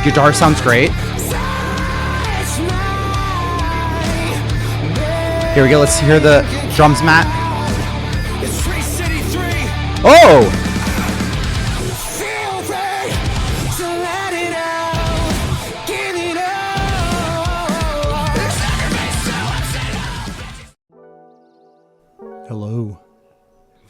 Guitar sounds great. Here we go. Let's hear the drums, Matt. Oh! Hello.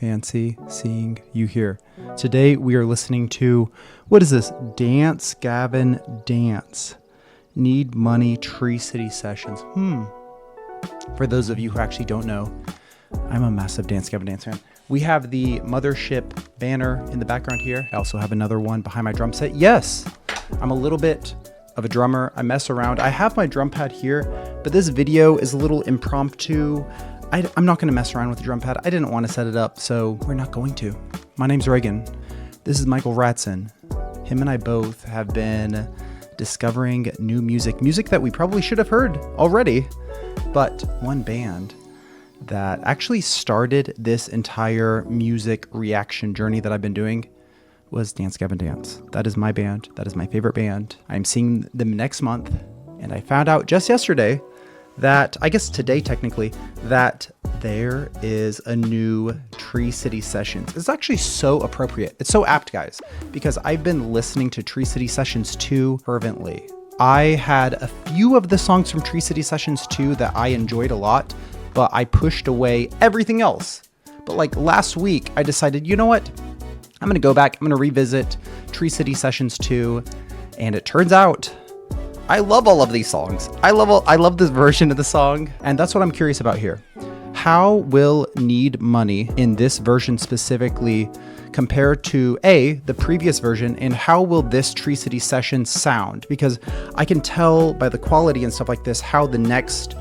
Fancy seeing you here. Today we are listening to, what is this? Dance Gavin Dance. Need Money Tree City Sessions. For those of you who actually don't know, I'm a massive Dance Gavin Dance fan. We have the Mothership banner in the background here. I also have another one behind my drum set. Yes, I'm a little bit of a drummer. I mess around. I have my drum pad here, but this video is a little impromptu. I'm not going to mess around with the drum pad. I didn't want to set it up, so we're not going to. My name's Reagan. This is Michael Ratson. Him and I both have been discovering new music that we probably should have heard already. But one band that actually started this entire music reaction journey that I've been doing was Dance Gavin Dance. That is my band. That is my favorite band. I'm seeing them next month. And I found out just yesterday that, I guess today technically, that there is a new Tree City Sessions. It's actually so appropriate. It's so apt, guys, because I've been listening to Tree City Sessions 2 fervently. I had a few of the songs from Tree City Sessions 2 that I enjoyed a lot, but I pushed away everything else. But like last week, I decided, you know what? I'm gonna go back, I'm gonna revisit Tree City Sessions 2, and it turns out I love all of these songs. I love this version of the song, and that's what I'm curious about here. How will Need Money in this version specifically compare to the previous version, and how will this Tree City Session sound? Because I can tell by the quality and stuff like this how the next,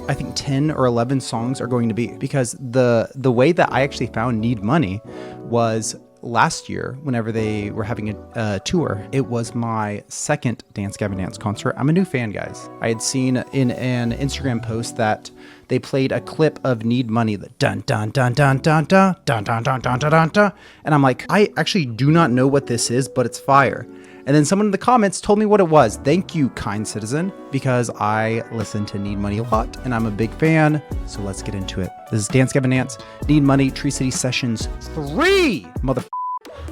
I think 10 or 11 songs are going to be, because the way that I actually found Need Money was last year whenever they were having a tour. It was my second Dance Gavin Dance concert. I'm a new fan, guys. I had seen in an Instagram post that they played a clip of Need Money, the dun dun dun dun dun dun dun dun dun dun dun dun, and I'm like, I actually do not know what this is, but it's fire. And then someone in the comments told me what it was. Thank you, kind citizen, because I listen to Need Money a lot and I'm a big fan. So let's get into it. This is Dance Gavin Dance, Need Money, Tree City Sessions 3.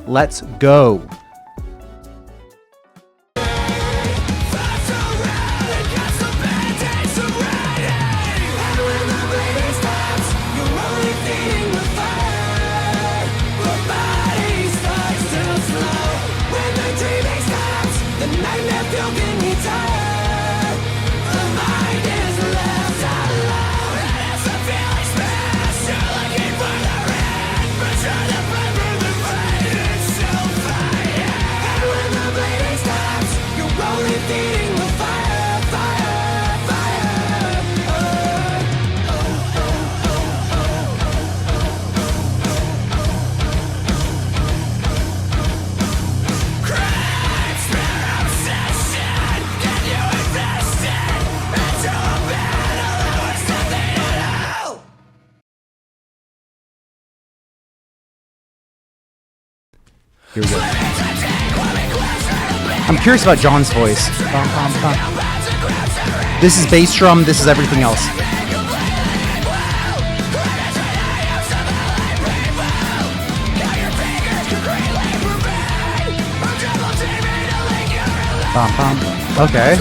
Let's go. Here we go. I'm curious about John's voice. This is bass drum, this is everything else. Okay.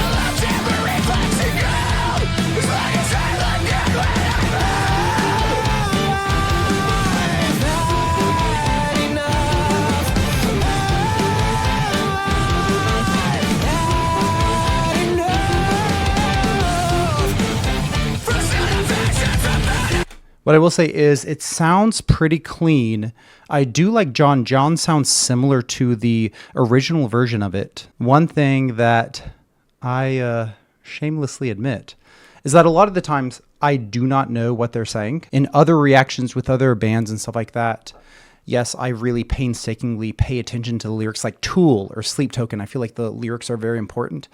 What I will say is it sounds pretty clean. I do like John. John sounds similar to the original version of it. One thing that I shamelessly admit is that a lot of the times I do not know what they're saying. In other reactions with other bands and stuff like that, yes, I really painstakingly pay attention to the lyrics, like Tool or Sleep Token. I feel like the lyrics are very important.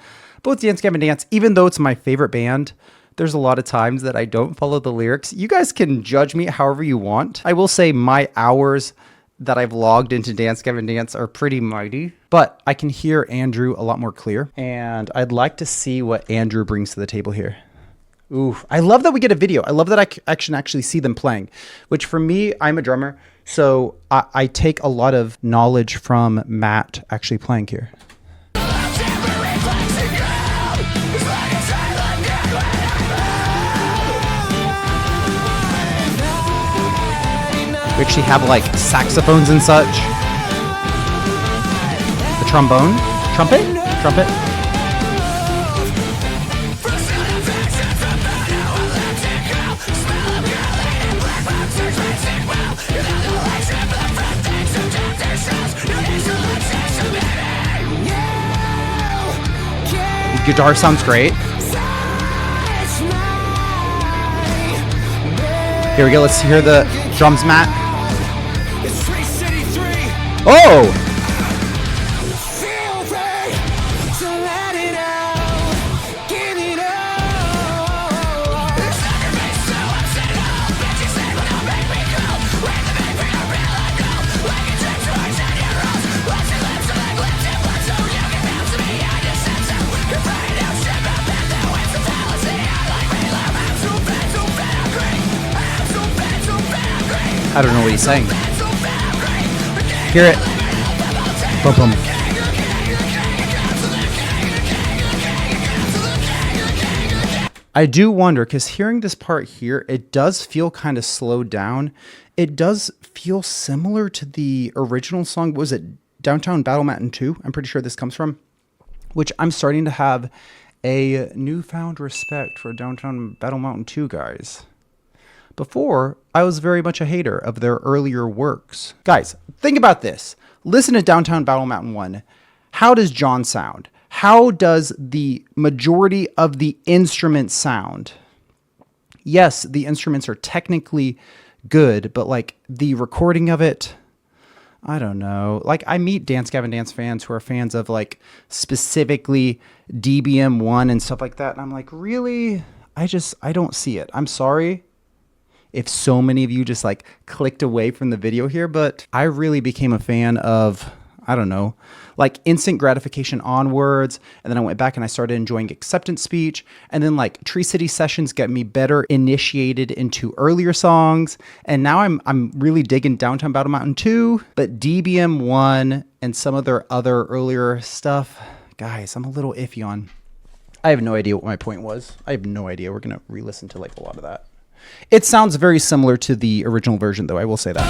But with Dance Gavin Dance, even though it's my favorite band, there's a lot of times that I don't follow the lyrics. You guys can judge me however you want. I will say my hours that I've logged into Dance Gavin Dance are pretty mighty, but I can hear Andrew a lot more clear, and I'd like to see what Andrew brings to the table here. Ooh, I love that we get a video. I love that I can actually see them playing, which for me, I'm a drummer, so I take a lot of knowledge from Matt actually playing here. We actually have like saxophones and such. The trombone, trumpet. The guitar sounds great. Here we go. Let's hear the drums, Matt. Oh! I don't know what he's saying. Hear it. Boom, boom. I do wonder, because hearing this part here, it does feel kind of slowed down. It does feel similar to the original song. What was it? Downtown Battle Mountain 2? I'm pretty sure this comes from. Which I'm starting to have a newfound respect for Downtown Battle Mountain 2 guys. Before, I was very much a hater of their earlier works. Guys, think about this. Listen to Downtown Battle Mountain 1. How does John sound? How does the majority of the instruments sound? Yes, the instruments are technically good, but like the recording of it, I don't know. Like I meet Dance Gavin Dance fans who are fans of like specifically DBM1 and stuff like that. And I'm like, really? I don't see it. I'm sorry if so many of you just like clicked away from the video here, but I really became a fan of, I don't know, like instant gratification onwards. And then I went back and I started enjoying acceptance speech. And then like Tree City Sessions got me better initiated into earlier songs. And now I'm really digging Downtown Battle Mountain 2, but DBM1 and some of their other earlier stuff, guys, I'm a little iffy on. I have no idea what my point was. I have no idea. We're going to re-listen to like a lot of that. It sounds very similar to the original version, though. I will say that.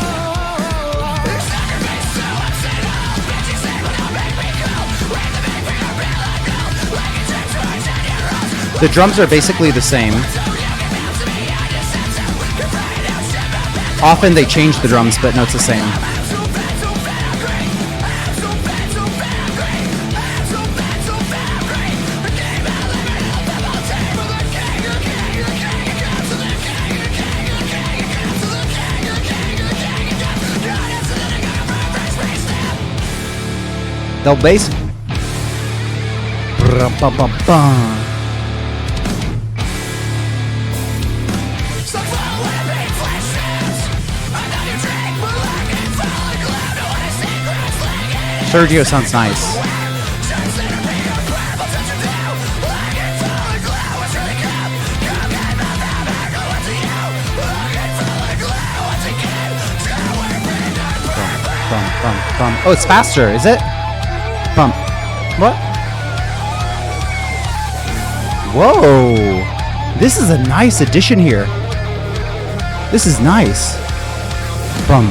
The drums are basically the same. Often they change the drums, but no, it's the same. The bass. Sergio sounds nice. Oh, it's faster, is it? Bump. What? Whoa. This is a nice addition here. This is nice. Bum.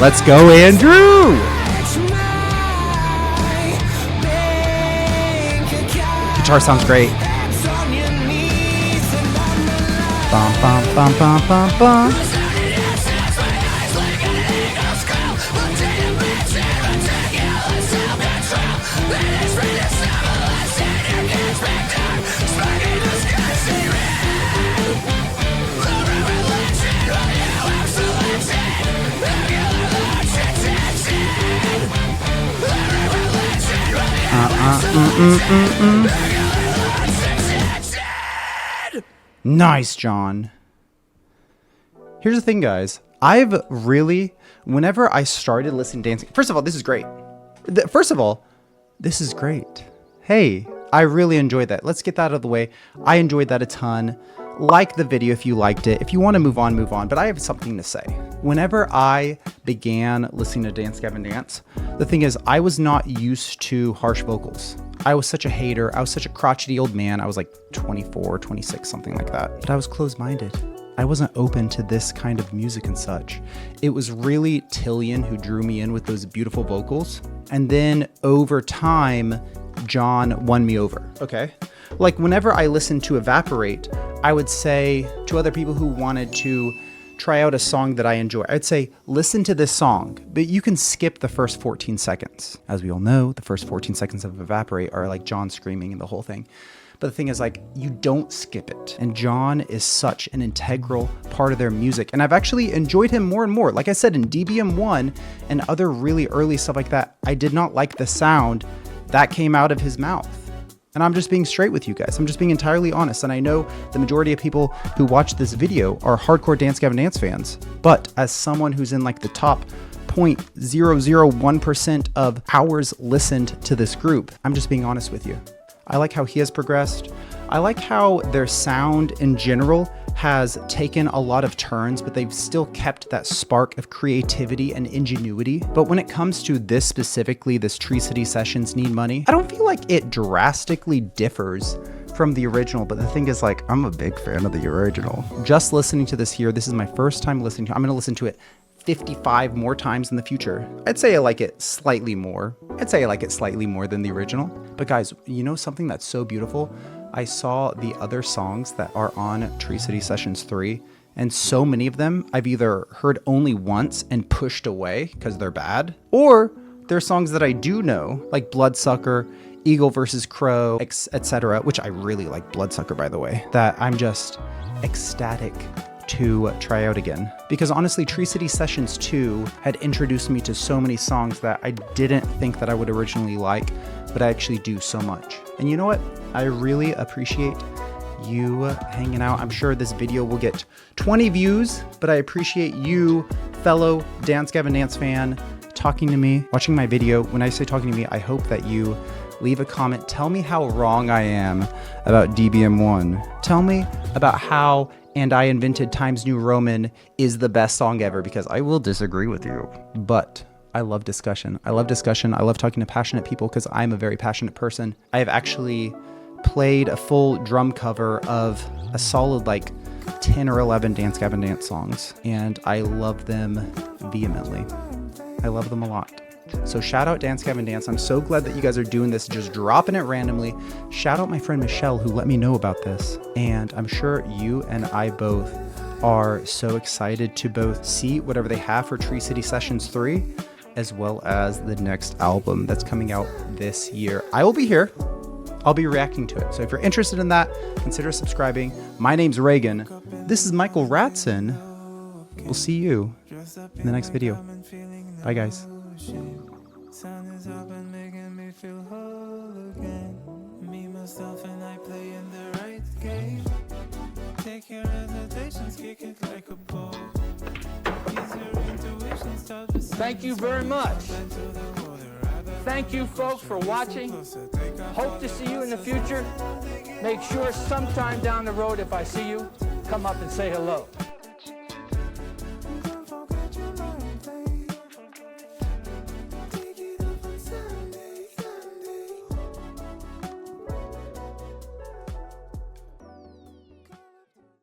Let's go, Andrew. Guitar sounds great. Bum, bum, bum, bum, bum, bum. Nice, John. Here's the thing, guys. I've really, whenever I started listening to dancing, first of all, this is great. This is great. Hey, I really enjoyed that. Let's get that out of the way. I enjoyed that a ton. Like the video if you liked it. If you want to move on, move on. But I have something to say. Whenever I began listening to Dance Gavin Dance, the thing is, I was not used to harsh vocals. I was such a hater. I was such a crotchety old man. I was like 24, 26, something like that. But I was closed-minded. I wasn't open to this kind of music and such. It was really Tillian who drew me in with those beautiful vocals. And then over time, John won me over. Okay. Like whenever I listened to Evaporate, I would say to other people who wanted to try out a song that I enjoy, I'd say, listen to this song, but you can skip the first 14 seconds. As we all know, the first 14 seconds of Evaporate are like John screaming and the whole thing. But the thing is, like, you don't skip it. And John is such an integral part of their music. And I've actually enjoyed him more and more. Like I said, in DBM1 and other really early stuff like that, I did not like the sound that came out of his mouth. And I'm just being straight with you guys. I'm just being entirely honest. And I know the majority of people who watch this video are hardcore Dance Gavin Dance fans. But as someone who's in like the top 0.001% of hours listened to this group, I'm just being honest with you. I like how he has progressed. I like how their sound in general has taken a lot of turns, but they've still kept that spark of creativity and ingenuity. But when it comes to this specifically, this Tree City Sessions Need Money, I don't feel like it drastically differs from the original. But the thing is, like, I'm a big fan of the original. Just listening to this here, this is my first time listening to it. I'm gonna listen to it 55 more times in the future. I'd say I like it slightly more. I'd say I like it slightly more than the original. But guys, you know something that's so beautiful? I saw the other songs that are on Tree City Sessions 3, and so many of them I've either heard only once and pushed away because they're bad, or they're songs that I do know, like Bloodsucker, Eagle versus Crow, etc., which I really like Bloodsucker, by the way, that I'm just ecstatic to try out again. Because honestly, Tree City Sessions 2 had introduced me to so many songs that I didn't think that I would originally like, but I actually do so much. And you know what? I really appreciate you hanging out. I'm sure this video will get 20 views, but I appreciate you, fellow Dance Gavin Dance fan, talking to me, watching my video. When I say talking to me, I hope that you leave a comment. Tell me how wrong I am about DBM1. Tell me about how And I Invented Times New Roman is the best song ever, because I will disagree with you. But I love discussion. I love discussion. I love talking to passionate people because I'm a very passionate person. I have actually played a full drum cover of a solid like 10 or 11 Dance Gavin Dance songs, and I love them vehemently. I love them a lot. So shout out Dance Gavin Dance. I'm so glad that you guys are doing this, just dropping it randomly. Shout out my friend Michelle who let me know about this. And I'm sure you and I both are so excited to both see whatever they have for Tree City Sessions 3, as well as the next album that's coming out this year. I will be here. I'll be reacting to it. So if you're interested in that, consider subscribing. My name's Reagan. This is Michael Ratson. We'll see you in the next video. Bye, guys. Sun is up and making me feel whole again. Me, myself, and I play in the right game. Take your hesitations, kick it like a ball. Thank you very much. Thank you, folks, for watching. Hope to see you in the future. Make sure sometime down the road, if I see you, come up and say hello.